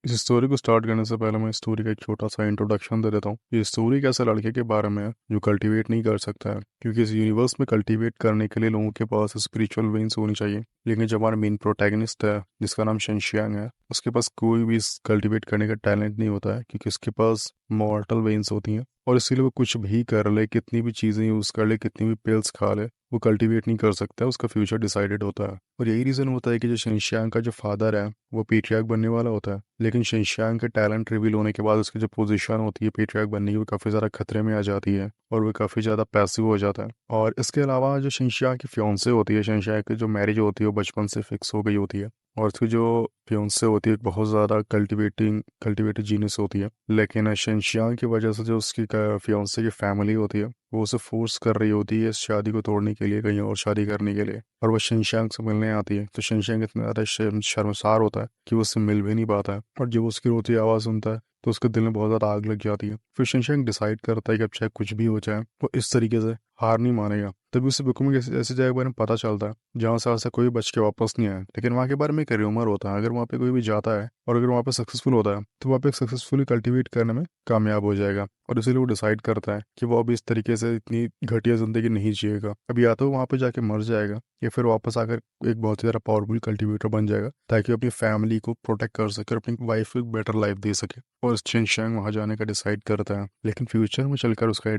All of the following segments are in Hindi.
इस स्टोरी को स्टार्ट करने से पहले मैं इस स्टोरी का एक छोटा सा इंट्रोडक्शन दे देता हूँ। ये स्टोरी एक ऐसे लड़के के बारे में है जो कल्टीवेट नहीं कर सकता है, क्योंकि इस यूनिवर्स में कल्टीवेट करने के लिए लोगों के पास स्पिरिचुअल वेन्स होनी चाहिए। लेकिन जो हमारा मेन प्रोटैगनिस्ट है जिसका नाम शेंशियांग है, उसके पास कोई भी इस कल्टीवेट करने का टैलेंट नहीं होता है, क्योंकि उसके पास मॉर्टल वेन्स होती हैं और इसीलिए वो कुछ भी कर ले, कितनी भी चीज़ें यूज़ कर ले, कितनी भी पिल्स खा ले, वो कल्टीवेट नहीं कर सकता है। उसका फ्यूचर डिसाइडेड होता है और यही रीज़न होता है कि जो शेंशियांग का जो फादर है वो पेट्रियार्क बनने वाला होता है। लेकिन शेंशियांग के टैलेंट रिवील होने के बाद उसकी जो पोजीशन होती है पेट्रियार्क बनने की, वो काफ़ी ज़्यादा खतरे में आ जाती है और वो काफ़ी ज़्यादा पैसिव हो जाता है। और इसके अलावा जो शेंशियांग की फियांसे होती है, शेंशियांग की जो मैरिज होती है वो बचपन से फिक्स हो गई होती है और उसकी जो फियांसे होती है बहुत ज़्यादा कल्टिवेटेड जीनियस होती है। लेकिन शेंशियांग की वजह से जो उसकी फियांसे की फैमिली होती है वो उसे फोर्स कर रही होती है इस शादी को तोड़ने के लिए, कहीं और शादी करने के लिए। और वो शेंशियांग से मिलने आती है तो शेंशियांग इतना ज़्यादा शर्मसार होता है कि वो उससे मिल भी नहीं पाता है। और जब उसकी रोती हुई आवाज़ सुनता है तो उसके दिल में बहुत ज़्यादा आग लग जाती है। फिर शेंशियांग डिसाइड करता है कि अब चाहे कुछ भी हो जाए वो इस तरीके से हार नहीं मानेगा। तभी उसे बुक में ऐसी ऐसी जगह के बारे में पता चलता है जहाँ से आज तक कोई बच के वापस नहीं आया। लेकिन वहाँ के बारे में एक रूमर होता है, अगर वहाँ पे कोई भी जाता है और अगर वहाँ पे सक्सेसफुल होता है तो वहाँ पे सक्सेसफुली कल्टीवेट करने में कामयाब हो जाएगा। और इसीलिए वो डिसाइड करता है कि वो अभी इस तरीके से इतनी घटिया जिंदगी नहीं जिएगा। अभी या तो वहाँ पे जाके मर जाएगा या फिर वापस आकर एक बहुत ही ज़्यादा पावरफुल कल्टीवेटर बन जाएगा, ताकि वो अपनी फैमिली को प्रोटेक्ट कर सके और अपनी वाइफ को एक बेटर लाइफ दे सके। और शेंशियांग वहाँ जाने का डिसाइड करता है, लेकिन फ्यूचर में चलकर उसका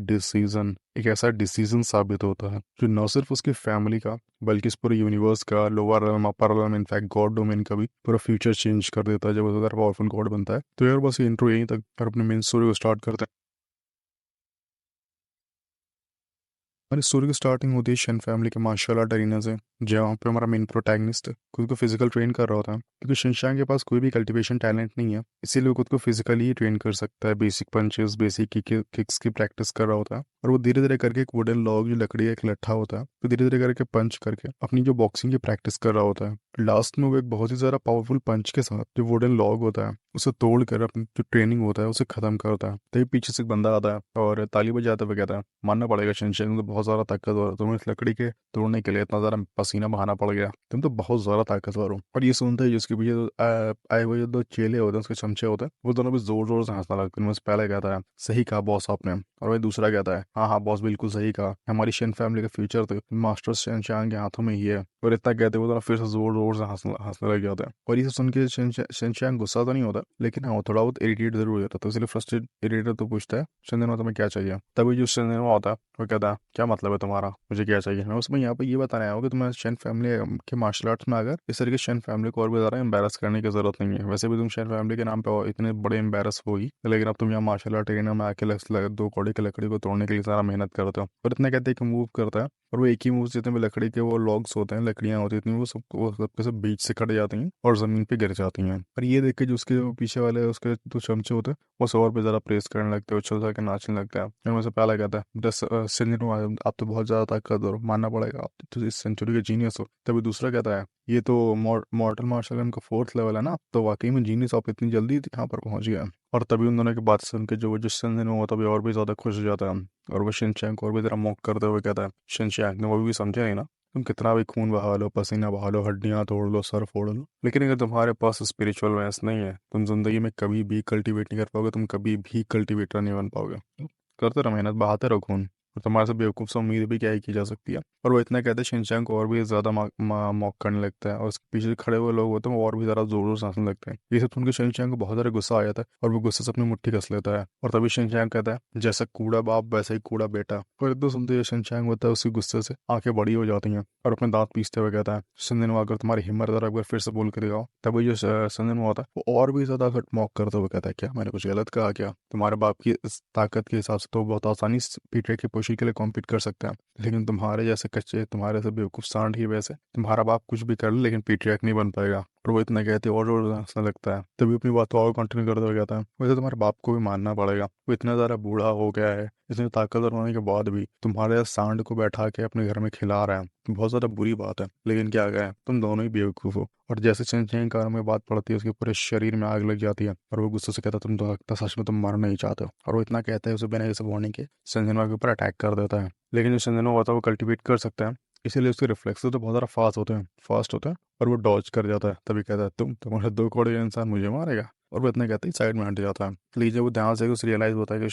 एक ऐसा डिसीजन साबित होता है जो न सिर्फ उसकी फैमिली का बल्कि इस पूरे यूनिवर्स का, लोअर रेलम, अपर रेलम, इनफैक्ट गॉड डोमेन का भी पूरा फ्यूचर चेंज कर देता है जब वो पावरफुल गॉड बनता है। तो यार बस ये इंट्रो यहीं तक, और अपने मेन स्टोरी को स्टार्ट करते हैं। हमारी स्टोरी की स्टार्टिंग होती है शन फैमिली के मार्शल आर्ट अरीना से, जहाँ पे हमारा मेन प्रोटैगनिस्ट खुद को फिजिकल ट्रेन कर रहा होता है। क्योंकि शिनचांग के पास कोई भी कल्टीवेशन टैलेंट नहीं है, इसीलिए वो खुद को फिजिकली ही ट्रेन कर सकता है। बेसिक पंचेस, बेसिक किक्स की प्रैक्टिस कर रहा होता है और वो धीरे धीरे करके एक वुडन लॉग, जो लकड़ी का एक लट्ठा होता है, तो धीरे धीरे करके पंच करके अपनी जो बॉक्सिंग की प्रैक्टिस कर रहा होता है। लास्ट में वो एक बहुत ही ज़्यादा पावरफुल पंच के साथ जो वुडन लॉग होता है उसे तोड़ कर अपनी जो ट्रेनिंग होता है उसे खत्म करता है। तभी पीछे से एक बंदा आता है और ताली बजाते हुए कहता है, मानना पड़ेगा शिनचैन, तो बहुत ज़्यादा ताकतवर हो, तुम्हें इस लकड़ी के तोड़ने के लिए इतना ज़्यादा पसीना बहाना पड़ गया, तुम तो बहुत ज़्यादा ताकतवर हो। और ये सुनते ही जिसके पीछे आए हुए जो दो चेले होते हैं, उसके चमचे होते हैं, वो दोनों भी जोर जोर से हंसने लगते हैं। उनमें से पहले कहता है, सही कहा बॉस आपने। और वही दूसरा कहता है, हाँ हाँ बॉस, बिल्कुल सही कहा, हमारी शेन फैमिली का फ्यूचर तो मास्टर शेनचांग के हाथों में ही है। और इतना कहते हुए दोनों फिर से जोर जोर से हंसने हंसने लग जाते हैं। और ये सब सुन के शेनचांग गुस्सा तो नहीं होता, लेकिन हाँ वो थोड़ा बहुत इरिटेट जरूर हो जाता है। तो इसलिए फ्रस्ट्रेट इरिटेट तो पूछता है, शिंदेनो तुम्हें क्या चाहिए? तभी जो शिंदेनो आता है वो कहता है, क्या मतलब है तुम्हारा, मुझे क्या चाहिए? मैं उसमें यहाँ पे ये बताने आया हूँ कि तुम्हें शेन फैमिली के मार्शल आर्ट्स में अगर इस तरीके शेन फैमिली को और भी ज़्यादा एम्बेरस करने की जरूरत नहीं है। वैसे भी तुम शेन फैमिली के नाम पे इतने बड़े एम्बेरस हो ही, लेकिन अब तुम यहाँ मार्शल आर्ट एरिना में आके दो कौड़े की लकड़ी को तोड़ने के लिए सारा मेहनत करते हो। और इतना कहते हैं कि मूव करता है और वो एक ही मूव, जितने भी लकड़ी के वो लॉग्स होते हैं, लकड़ियाँ होती हैं, इतनी वो सबके सब बीच से कट जाती हैं और ज़मीन पे गिर जाती हैं। और ये देख के जो उसके जो पीछे वाले उसके जो चमचे होते हैं वो सब और भी ज़्यादा प्रेस करने लगते हैं, उछल के नाचने लगता है। उनमें से पहला कहता है, दस सिंजनो, आप तो बहुत ज़्यादा ताकतवर हो, मानना पड़ेगा, आप तो इस सेंचुरी के जीनियस हो। तभी दूसरा कहता है, ये तो मॉर्टल मार्शल आर्ट का फोर्थ लेवल है ना, तो वाकई में जीनियस, आप इतनी जल्दी यहाँ पर पहुंच गए। और तभी उन दोनों की बात सुन के जो जिस वो तभी और भी ज़्यादा खुश हो जाता है और वो शिनचैंग को और भी ज़रा मॉक करते हुए कहता है, शिनचैंग ने वो भी समझे नहीं ना, तुम कितना भी खून बहा लो, पसीना बहा लो, हड्डियां तोड़ लो, सर फोड़ लो, लेकिन अगर तुम्हारे पास स्पिरिचुअल वैस नहीं है, तुम जिंदगी में कभी भी कल्टीवेट नहीं कर पाओगे, तुम कभी भी कल्टीवेटर नहीं बन पाओगे। करते रहो मेहनत, बहाते रहो खून, और तुम्हारे से बेवकूफ़ से उम्मीद भी क्या ही की जा सकती है। और वो इतना कहते हैं, शिनचैंग को और भी ज़्यादा मॉक करने लगता है और उसके पीछे खड़े हुए लोग होते हैं वो और भी ज़्यादा जोर जोर से हंसने लगते हैं। ये सब सुनकर शिनचैंग को बहुत ज़्यादा गुस्सा आ जाता है और वो गुस्से से अपनी मुट्ठी कस लेता है। और तभी शिनचैंग कहता है, जैसा कूड़ा बाप वैसा ही कूड़ा बेटा। और इतना सुनते ही शिनचैंग होता है उसकी गुस्से से आंखें बड़ी हो जाती हैं और अपने दांत पीसते हुए कहता है, सिंधनवा, अगर तुम्हारी हिम्मत है तो एक बार फिर से बोल के दिखाओ। तभी जो सिंधनवा होता है वो और भी ज़्यादा मॉक करते हुए कहता है, क्या मैंने कुछ गलत कहा क्या? तुम्हारे बाप की इस ताकत के हिसाब से तो बहुत आसानी से पीटे की पोशी के लिए कॉम्पीट कर सकते हैं, लेकिन तुम्हारे जैसे कच्चे, तुम्हारे से बेवकूफ़ सांड ही वैसे, तुम्हारा बाप कुछ भी कर ले लेकिन पीट्रियार्क नहीं बन पाएगा। और वो इतना कहते और जोर से हंसने लगता है। तभी अपनी बात को और कंटिन्यू करते हुए कहता है, वैसे तुम्हारे बाप को भी मानना पड़ेगा, वो इतना ज़्यादा बूढ़ा हो गया है, इतने ताकतवर होने के बाद भी तुम्हारे सांड को बैठा के अपने घर में खिला रहा है, बहुत ज़्यादा बुरी बात है। लेकिन क्या गया, तुम दोनों ही बेवकूफ़ हो। और जैसे चंचयन कार में बात पड़ती है उसके पूरे शरीर में आग लग जाती है और वो गुस्से से कहता है, तुम तो लगता सच में तुम मरना नहीं चाहते हो। और वो इतना कहता है उसे बिना किसी वार्निंग के संजना के ऊपर अटैक कर देता है। लेकिन जो संजना होता है वो कल्टीवेट कर सकता है, इसीलिए उसके रिफ्लेक्स तो बहुत ज़्यादा फास्ट होते हैं और वो डॉज कर जाता है। तभी कहता है, तुम्हारे दो कौड़े इंसान मुझे मारेगा? और वो इतना कहते ही साइड में हट जाता है। लेकिन जब वो ध्यान से उसे रियलाइज़ होता है कि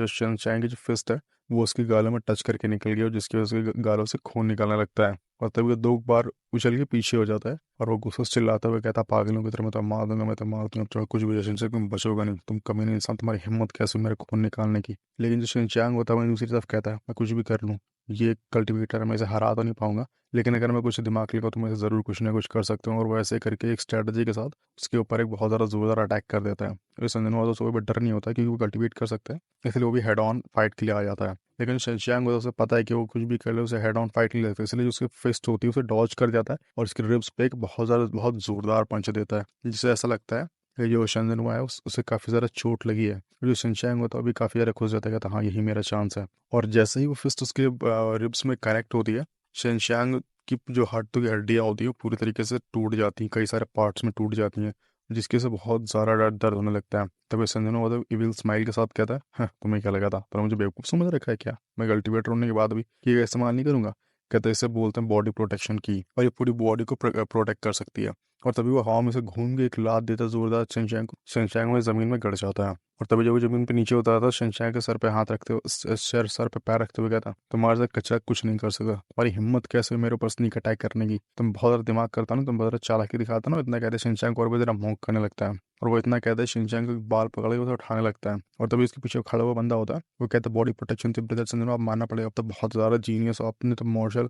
शनशाइन की जो फिस्ट है वो उसकी गालों में टच करके निकल गई और जिसकी वजह से उसके गालों से खून निकलने लगता है। और तभी वो 2 बार उछल के पीछे हो जाता है और वो गुस्से से चिल्लाता हुआ कहता है, पागलों की तरह मैं तो मार दूंगा, मैं तो मार दूंगा, तो कुछ भी जैसे तुम बचोगा नहीं, तुम कमीने इंसान, तुम्हारी हिम्मत कैसे हुई मेरे खून निकालने की। लेकिन जो शिनचैंग होता है वो दूसरी तरफ कहता है, मैं कुछ भी कर लूँ, ये कल्टिवेटर है, मैं इसे हरा तो नहीं पाऊंगा, लेकिन अगर मैं कुछ दिमाग लगाऊं तो मैं इसे ज़रूर कुछ ना कुछ कर सकता हूँ। और वैसे करके एक स्ट्रेटजी के साथ उसके ऊपर एक बहुत ज़्यादा जोरदार अटैक कर देता है। और संजन तो कोई भी डर नहीं होता क्योंकि वो कल्टिवेट कर सकता है, इसलिए वो भी हेड ऑन फाइट के लिए आ जाता है। लेकिन शेंशियांग को तो उसे पता है कि वो कुछ भी कर ले उसे हेड ऑन फाइट नहीं लगता, इसलिए जो उसकी फिस्ट होती है उसे डॉज कर जाता है और उसके रिब्स पे एक बहुत जोरदार पंच देता है, जिससे ऐसा लगता है कि जो शंजन हुआ है उसे काफ़ी ज़्यादा चोट लगी है। जो शिनचैंग होता है अभी काफ़ी ज़्यादा खुश जाता है, कहता है हाँ यही मेरा चांस है। और जैसे ही वो फिस्ट उसके रिब्स में कनेक्ट होती है, शिनचैंग की जो हाथों की हड्डियाँ होती हैं वो पूरी तरीके से टूट जाती हैं, कई सारे पार्ट्स में टूट जाती हैं, जिसकी वजह से बहुत ज़्यादा दर्द होने लगता है। तभी संजना वो इविल स्माइल के साथ कहता है, हाँ तुम्हें क्या लगा था, पर मुझे बेवकूफ़ समझ रखा है क्या, मैं कल्टीवेटर होने के बाद भी की का इस्तेमाल नहीं करूंगा। कहते हैं इसे बोलते हैं बॉडी प्रोटेक्शन की, और ये पूरी बॉडी को प्रोटेक्ट कर सकती है। और तभी वो हवा में से घूम के एक लात देता है जोरदार शनशैन को, शनशैन में ज़मीन में गड़ जाता है। और तभी जब वो ज़मीन पे नीचे उतारता है, शनशैन के सर पे हाथ रखते हुए सर पे पैर रखते हुए कहता, तुम्हारे से कचरा कुछ नहीं कर सकता, तुम्हारी हिम्मत कैसे हुई मेरे ऊपर स्नीक अटैक करने की, तुम बहुत ज़्यादा दिमाग करता ना, तुम बहुत ज़्यादा चालाकी दिखाता ना। इतना कहते शनशैन को और भी ज़रा भौंक करने लगता है। और वो इतना कहता है शिनचैन के बाल पकड़ के उसे उठाने लगता है। और तभी उसके पीछे खड़ा हुआ बंदा होता है, वो कहता है बॉडी प्रोटेक्शन से ब्रदर संजनो आप मानना पड़ेगा, अब तो बहुत ज़्यादा जीनियस, आपने तो मार्शल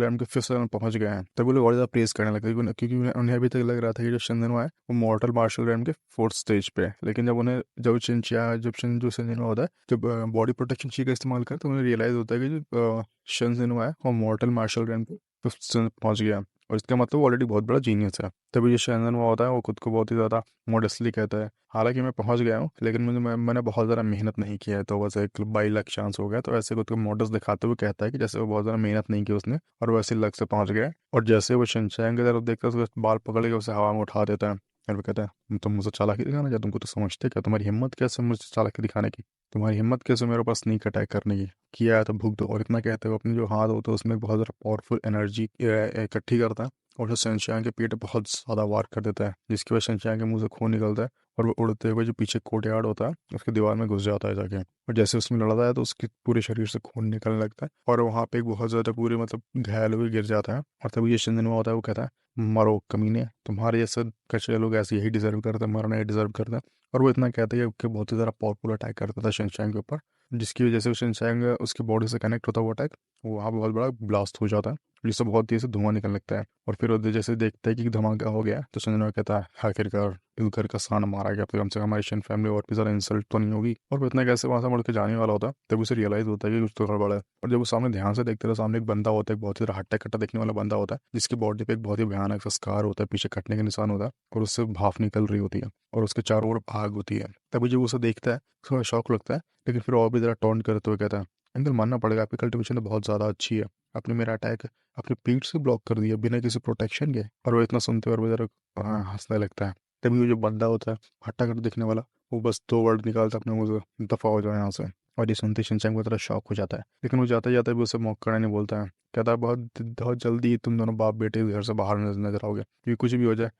आर्ट के फिफ्थ लेवल में पहुंच गए हैं। तभी वो लोग और ज़्यादा प्रेस करने लगते हैं क्योंकि उन्हें अभी तक लग रहा था कि जो शंजनो है वो मॉर्टल मार्शल आर्ट के फोर्थ स्टेज पे है। लेकिन जब जो शंजनो होता है, जब बॉडी प्रोटेक्शन ची का इस्तेमाल करता है, तो उन्हें रियलाइज़ होता है कि जो शंजनो है वो मॉर्टल मार्शल आर्ट के फिफ्थ स्टेज पहुंच गया है, और इसका मतलब ऑलरेडी बहुत बड़ा जीनियस है। तभी जो शैनन हुआ होता है वो खुद को बहुत ही ज़्यादा मॉडेस्टली कहता है, हालांकि मैं पहुंच गया हूँ लेकिन मैंने बहुत ज़्यादा मेहनत नहीं किया है, तो बस एक बाई लक चांस हो गया। तो ऐसे खुद को मॉडस दिखाते हुए कहता है कि जैसे वो बहुत ज़्यादा मेहनत नहीं की उसने और वैसे लक से पहुंच गया है। और जैसे वो शनशैन की तरफ देखता है उसके बाल पकड़ के उसे हवा में उठा देता है। और वो कहता है, तुम मुझसे चालाकी दिखाना चाहते, तुमको तो समझते क्या, तुम्हारी हिम्मत कैसे मुझसे चालाकी दिखाने की, तुम्हारी हिम्मत कैसे मेरे पास स्नीक अटैक करने की, किया है तो भुग दो। और इतना कहते हुए अपने जो हाथ होते हैं उसमें बहुत ज़्यादा पावरफुल एनर्जी इकट्ठी करता है और जो शनशान के पेट बहुत ज़्यादा वार कर देता है, जिसकी वजह से शनशान के मुंह से खून निकलता है और वो उड़ते हुए जो पीछे कोर्टयार्ड होता है उसके दीवार में घुस जाता है जाके। और जैसे उसमें लड़ता है तो उसके पूरे शरीर से खून निकलने लगता है और वहाँ पे एक बहुत ज़्यादा पूरे मतलब घायल हुए गिर जाता है। और तभी ये शिंदन हुआ होता है, वो कहता है, मरो कमीने, तुम्हारे जैसे कचरे लोग ऐसे यही डिजर्व करते हैं, मरना ही डिजर्व करते हैं। और वो इतना कहता है कि बहुत ही ज़्यादा पावरफुल अटैक करता था शनशान के ऊपर, जिसकी वजह से शनशान उसकी बॉडी से कनेक्ट होता हुआ अटैक वहाँ बहुत बड़ा ब्लास्ट हो जाता है, जिससे बहुत तेज से धुआं निकलने लगता है। और फिर वो जैसे देखता है कि धमाका हो गया तो संजना कहता है, आखिरकार इस घर का सांड मारा गया, तो कम से कम हमारी शन फैमिली और भी ज़्यादा इंसल्ट तो नहीं होगी। और वो इतना कैसे वहाँ से मुड़ के जाने वाला होता है तब उसे रियलाइज़ होता है कि कुछ तो गड़बड़ है। और जब वो सामने ध्यान से देखते हैं तो सामने एक बंदा होता है, एक बहुत ही हट्टा कट्टा देखने वाला बंदा होता है, जिसकी बॉडी पे एक बहुत ही भयानक सा स्कार होता है, पीछे कटने का निशान होता है और उससे भाप निकल रही होती है और उसके चारों ओर आग होती है। तभी जब उसे देखता है थोड़ा शौक लगता है, लेकिन फिर और भी ज़रा टॉन्ट करते हुए कहता है, अंकल मानना पड़ेगा आपकी कल्टिवेशन तो बहुत ज़्यादा अच्छी है, आपने मेरा अटैक अपनी पीठ से ब्लॉक कर दिया बिना किसी प्रोटेक्शन के। और वो इतना सुनते और वो जरा हंसने लगता है। तभी वो जो बंदा होता है हट्टा कर दिखने वाला, वो बस 2 वर्ड निकालता है अपने मुंह से, दफा हो जाओ यहाँ से। और ये सुनते शिनचैंग को तरह शॉक हो जाता है, लेकिन वो जाते जाते भी उसे मौका नहीं बोलता है। कहता है, बहुत बहुत जल्दी तुम दोनों बाप बेटे इस घर से बाहर नजर आओगे, क्योंकि कुछ भी हो जाए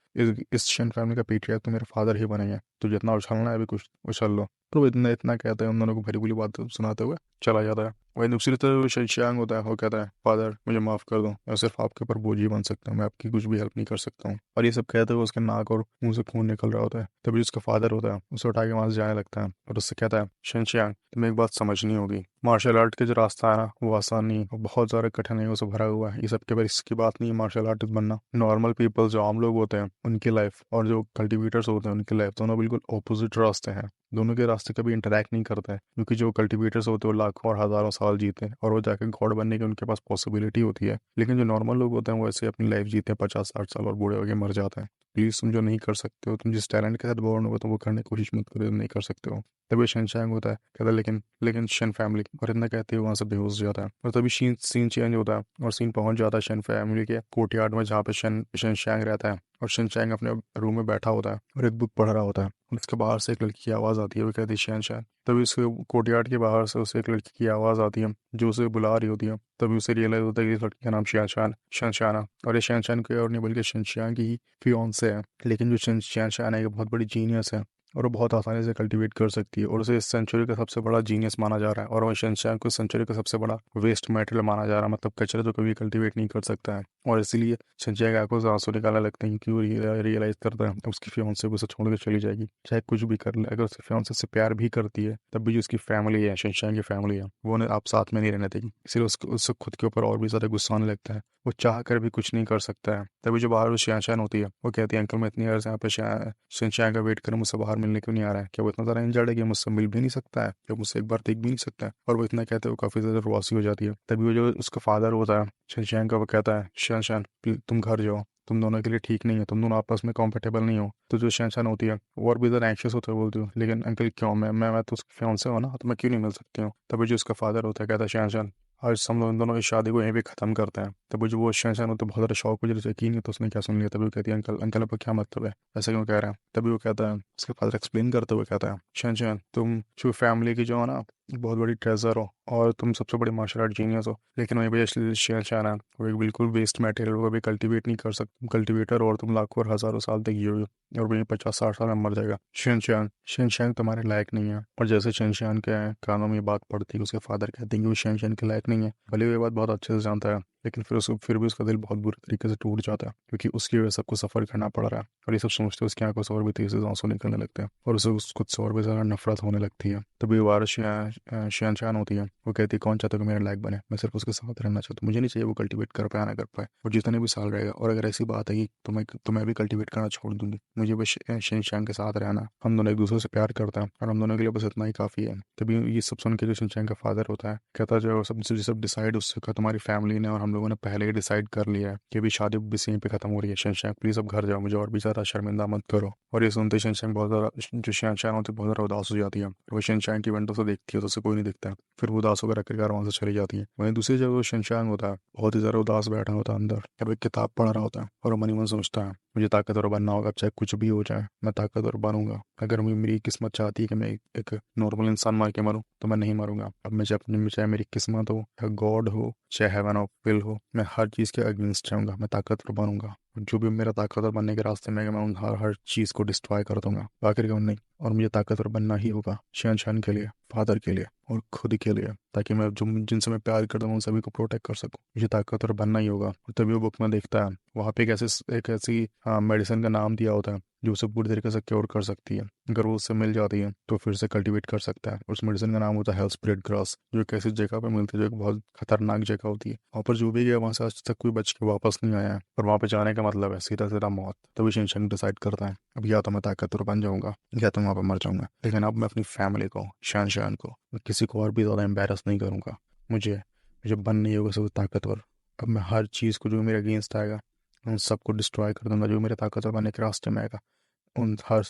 इस शन फैमिली का पेट्रियार्क तो मेरे फादर ही बनेंगे, तो जितना उछलना है अभी कुछ उछल लो। तो वो इतना इतना कहते हैं, उन दोनों को भरी भूली बात सुनाते हुए चला जाता है। वहीं दूसरी तरफ शशांक होता है, वो कहता है, फादर मुझे माफ़ कर दो, मैं सिर्फ आपके ऊपर बोझ ही बन सकता हूँ, मैं आपकी कुछ भी हेल्प नहीं कर सकता हूँ। और ये सब कहते हुए उसके नाक और मुंह से खून निकल रहा होता है। तभी उसका फादर होता है उसे उठा के वहां से जाने लगता है और उससे कहता है, शशांक तुम्हें एक बात समझनी होगी, मार्शल आर्ट के जो रास्ता है ना वो आसान नहीं है, वो बहुत ज़्यादा कठिनाइयों से भरा हुआ है। ये सब के बारे इसकी बात नहीं है मार्शल आर्टिस्ट बनना। नॉर्मल पीपल जो आम लोग होते हैं उनकी लाइफ और जो कल्टिवेटर्स होते हैं उनकी लाइफ दोनों बिल्कुल ऑपोजिट रास्ते हैं। दोनों के रास्ते कभी इंटरेक्ट नहीं करते हैं, क्योंकि जो कल्टिवेटर्स होते हैं वो लाखों और हज़ारों साल जीते हैं और वो जाके गॉड बनने की उनके पास पॉसिबिलिटी होती है। लेकिन जो नॉर्मल लोग होते हैं वो ऐसे अपनी लाइफ जीते हैं 50-60 साल और बूढ़े होकर मर जाते हैं। प्लीज़ तुम जो नहीं कर सकते हो, तुम जिस टैलेंट के साथ बोर्न हो तुम वो करने की कोशिश मत करो, तुम नहीं कर सकते हो। तभी शनशांग होता है, कहता है, लेकिन शन फैमिली, और इतना कहते हुए वहाँ से बेहोश हो जाता है। और तभी सीन चेंज होता है और सीन पहुंच जाता है शन फैमिली के कोर्टयार्ड में, जहाँ पे शनशांग रहता है। और शिनचैन अपने रूम में बैठा होता है और एक बुक पढ़ रहा होता है और उसके बाहर से एक लड़की की आवाज़ आती है, वो कहती है शिनचैन। तभी उसके कोर्टयार्ड के बाहर से उसे एक लड़की की आवाज़ आती है जो उसे बुला रही होती है। तभी उसे रियलाइज होता है कि इस लड़की का नाम शिनचैन शिनचैन है और ये शिनचैन कोई और नहीं बल्कि शिनचैन की ही फियांसे है। लेकिन जो शिनचैन है ये बहुत बड़ी जीनियस है और वो बहुत आसानी से कल्टीवेट कर सकती है और उसे इस सेंचुरी का सबसे बड़ा जीनियस माना जा रहा है और वह शिनचैन को सेंचुरी का सबसे बड़ा वेस्ट मटेरियल माना जा रहा है, मतलब कचरा जो कभी कल्टीवेट नहीं कर सकता है। और इसीलिए शिनचैन की आंखों से आंसू निकालने लगते हैं क्योंकि वो रियलाइज करता है उसकी फियांसे उसे छोड़ के चली जाएगी चाहे कुछ भी कर ले। अगर उसकी फियांसे से प्यार भी करती है तब भी जो उसकी फैमिली है, शिनचैन की फैमिली है, वो उन्हें आप साथ में नहीं रहने देगी। इसलिए उससे खुद के ऊपर और भी ज़्यादा गुस्सा आने लगता है। वो चाह कर भी कुछ नहीं कर सकता है। तभी जो बाहर वो शिनचैन होती है वो कहती है अंकल मैं इतनी अर्ज यहाँ पे शिनचैन का वेट करूँ, मुझसे बाहर मिलने क्यों नहीं आ रहा है? क्या वो इतना ज़्यादा इंजर्ड है कि मुझसे मिल भी नहीं सकता है? क्या मुझसे एक बार देख भी नहीं सकता है? और वो इतना कहते हैं वो काफ़ी ज़्यादा रुआसी हो जाती है। तभी वो जो उसका फादर होता है शिनचैन का, वो कहता है शिनचैन तुम घर जाओ, तुम दोनों के लिए ठीक नहीं है, तुम दोनों आपस में कंफर्टेबल नहीं हो। तो जो शिनचैन होती है वो और भी ज़्यादा एंक्शियस होते हुए बोलती हूँ लेकिन अंकल क्यों, मैं तो उसके फियांसे हूँ ना, तो मैं क्यों नहीं मिल सकती हूँ? तभी जो उसका फादर होता है कहता है शिनचैन आज हम लोग दोनों इस शादी को यहीं पे ख़त्म करते हैं। तभी जो वो शिनचैन होता है बहुत ज़्यादा शौक हो जाए यकीन नहीं, तो उसने क्या सुन लिया। तभी वो कहती है अंकल अंकल आपका क्या मतलब है, ऐसा क्यों कह रहे हैं? तभी वो कहता है, उसके फादर एक्सप्लेन करते हुए कहता है शिनचैन तुम जो फैमिली की जो है ना बहुत बड़ी ट्रेजर हो और तुम सबसे बड़ी मार्शल आर्ट जीनियस हो, लेकिन वहीं पे शिनचैन है वो एक बिल्कुल वेस्ट मटेरियल को भी कल्टीवेट नहीं कर सकते कल्टीवेटर, और तुम लाखों और हज़ारों साल तक जियोगे और वहीं 50-60 साल में मर जाएगा। शिनचैन शिनचैन तुम्हारे लायक नहीं है। और जैसे शिनचैन के कानों में ये बात पड़ती है उसके फादर कहते हैं कि वो शिनचैन के लायक नहीं है। भले वो ये बात बहुत अच्छे से जानता है लेकिन फिर भी उसका दिल बहुत बुरे तरीके से टूट जाता है क्योंकि उसकी वजह से सबको सफ़र करना पड़ रहा है। और ये सब सोचते उसकी आंखों से और भी तेज़ी से आंसू निकलने लगते हैं और उसे खुद से और भी ज़्यादा नफरत होने लगती है। तभी वारिस शिनचैन होती है, वो कहती है कौन चाहता है कि मेरा लायक बने, मैं सिर्फ उसके साथ रहना चाहता हूँ, मुझे नहीं चाहिए वो कल्टीवेट कर पाए ना कर पाए और जितने भी साल रहेगा। और अगर ऐसी बात है कि तुम्हें भी कल्टीवेट करना छोड़ दूंगी, मुझे बस शिनचैन के साथ रहना, हम दोनों एक दूसरे से प्यार करते हैं और हम दोनों के लिए बस इतना ही काफ़ी है। तभी ये सब सुन के जो शिनचैन का फादर होता है कहता है जो सब डिसाइड उससे का तुम्हारी फैमिली ने और हम लोगों ने पहले ही डिसाइड कर लिया है कि अभी शादी भी यहीं पे खत्म हो रही है। शिनचैन प्लीज़ अब घर जाओ, मुझे और भी ज़्यादा शर्मिंदा मत करो। और ये सुनते शिनचैन बहुत ज़्यादा जो शिनचैन होती है बहुत ज़्यादा उदास हो जाती है। वो शिनचैन की विंडो से देखती है तो उसे कोई नहीं दिखता है, फिर वो उदास होकर रखकर वहाँ से चली जाती है। वहीं दूसरी जगह वो शिनचैन होता है बहुत ही ज़्यादा उदास बैठा होता है अंदर, अब एक किताब पढ़ रहा होता है और वो मन ही मन सोचता है मुझे ताकतवर बनना होगा, अब चाहे कुछ भी हो जाए मैं ताकतवर बनूंगा। अगर मेरी किस्मत चाहती है कि मैं एक नॉर्मल इंसान मार के मरूं तो मैं नहीं मरूंगा। अब मैं चाहे मेरी किस्मत हो या गॉड हो चाहे हेवन ऑफ विल हो, मैं हर चीज़ के अगेंस्ट रहूंगा, मैं ताकतवर बनूंगा। जो भी मेरा ताकतवर बनने के रास्ते में है, मैं उन हर चीज़ को डिस्ट्रॉय कर दूंगा आखिर का नहीं। और मुझे ताकतवर बनना ही होगा शिनचैन के लिए, फादर के लिए और खुद के लिए, ताकि मैं जो जिनसे मैं प्यार करता हूँ उन सभी को प्रोटेक्ट कर सकूँ। मुझे ताकतवर बनना ही होगा। और तभी वो बुक में देखता है वहाँ पे एक ऐसी मेडिसिन का नाम दिया होता है जो उसे पूरी तरीके से क्योर कर सकती है। अगर वो उससे मिल जाती है तो फिर से कल्टीवेट कर सकता है। उस मेडिसिन का नाम होता है हेल्थ स्प्रेड ग्रास, जो एक ऐसी जगह पर मिलती है जो एक बहुत खतरनाक जगह होती है। वहाँ पर जो भी गया वहाँ से आज तक कोई बच के वापस नहीं आया है और वहाँ पे जाने का मतलब है सीधा सीधा मौत। तभी शिनचैन डिसाइड करता है अब या तो मैं ताकतवर बन जाऊंगा या तो मैं वहाँ पर मर जाऊंगा, लेकिन अब मैं अपनी फैमिली को शिनचैन को मैं किसी को और भी ज़्यादा एम्बेरस नहीं करूंगा। मुझे मुझे बन नहीं होगा सबसे ताकतवर। अब मैं हर चीज़ को जो मेरे अगेंस्ट आएगा उन सबको डिस्ट्रॉय कर दूंगा, जो मेरे ताकतवर बनने के रास्ते में आएगा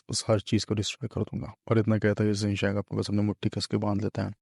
उस हर चीज़ को डिस्ट्रॉय कर दूंगा। और इतना कहता है शिनचैन अपने बस अपने मुट्ठी कस के बांध लेता है।